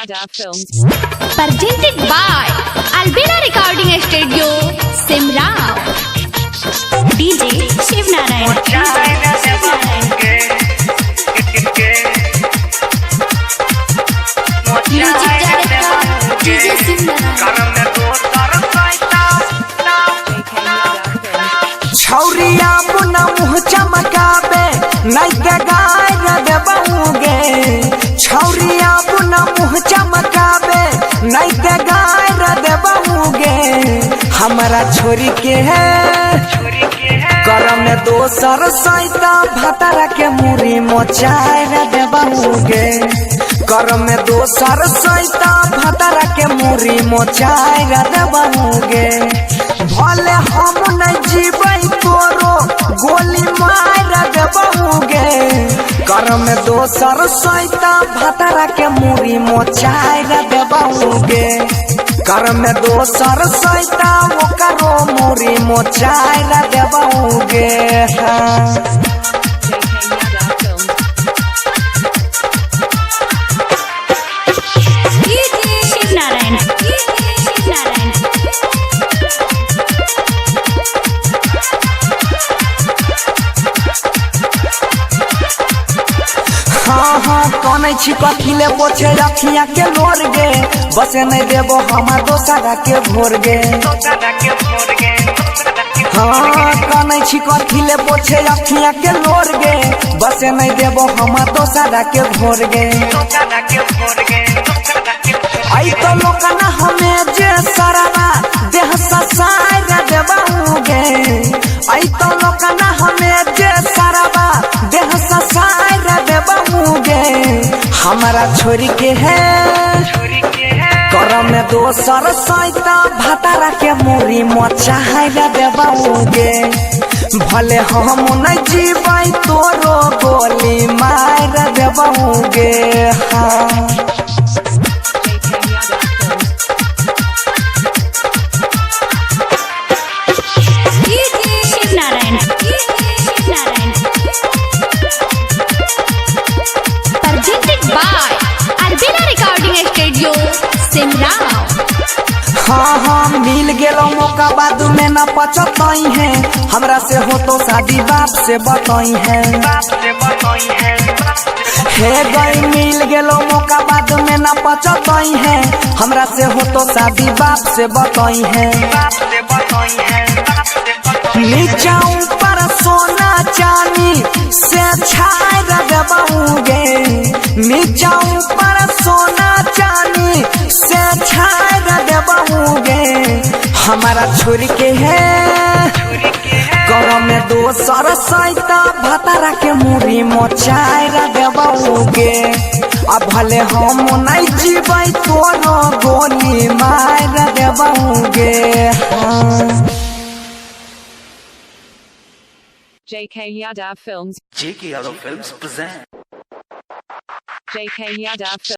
Yadav Films. Presented by Albina Recording Studio, Simrao. DJ Shiv Narayan. Music director DJ Shiv Narayan. छौरिया मुना मुँह चमकाबे नहीं के गाय देबऊगे। छौरिया मुना मुँह चमकाबे नहीं के गाय देबऊगे। हमारा छोरी के है करम में दोसर सैता भतरा के मुरी मोचाय देबऊगे। करम में दोसर सैता भतरा के मुरी मोचाय देबऊगे। भले हम नहीं जीबै तोरो गोली मार देबऊगे। करम में दोसर सैता भतरा के मुरी मोचाय देबऊगे। करम में दोसर सैता ओकरो मुरी मोचाय देबऊगे। Shiv Narayan. Shiv Narayan. हाँ हाँ कौन छी कथिले पोछे रखिया के लोर गे। बसे नहीं देबो हमार दोसरा के भोर गे। हाँ कौन छी कथिले पोछे रखिया के लोर गे। बसे नहीं देबो हमार दोसरा के भोर गे। आई तो लोकना हमें जे सरवा देह ससाय देबऊगे। आई तो लोकना हमें जे सरवा देह ससाय देबऊगे। हमारा छोरी के है करम में दोसर सैता भतरा के मुरी मोचाय देबऊगे। भले हम नहीं जीबै तोरो गोली मार देबऊगे। हाँ Shiv Narayan. Shiv Narayan. Presented by Albina Recording Studio, Simrao. हाँ हाँ मिल गेलो मौका बाद में न पचतई है। हमरा से हो तो शादी बाप से बताई है। हे गई मिल गेलो मौका बाद में न पचतई है। हमरा से हो तो शादी बाप से बताई है। नीचा ऊपर सोना चांदी से छाय देबऊगे। नीचा ऊपर सोना चांदी से छाय देबऊगे। हमारा छोरी के है करम में दोसर सैता भतरा के मुरी मोचाय देबऊगे। अब भले हम नहीं जीबै तोरो गोली मार देबऊगे। JK Yadav Films. JK Yadav Films present. JK Yadav Films.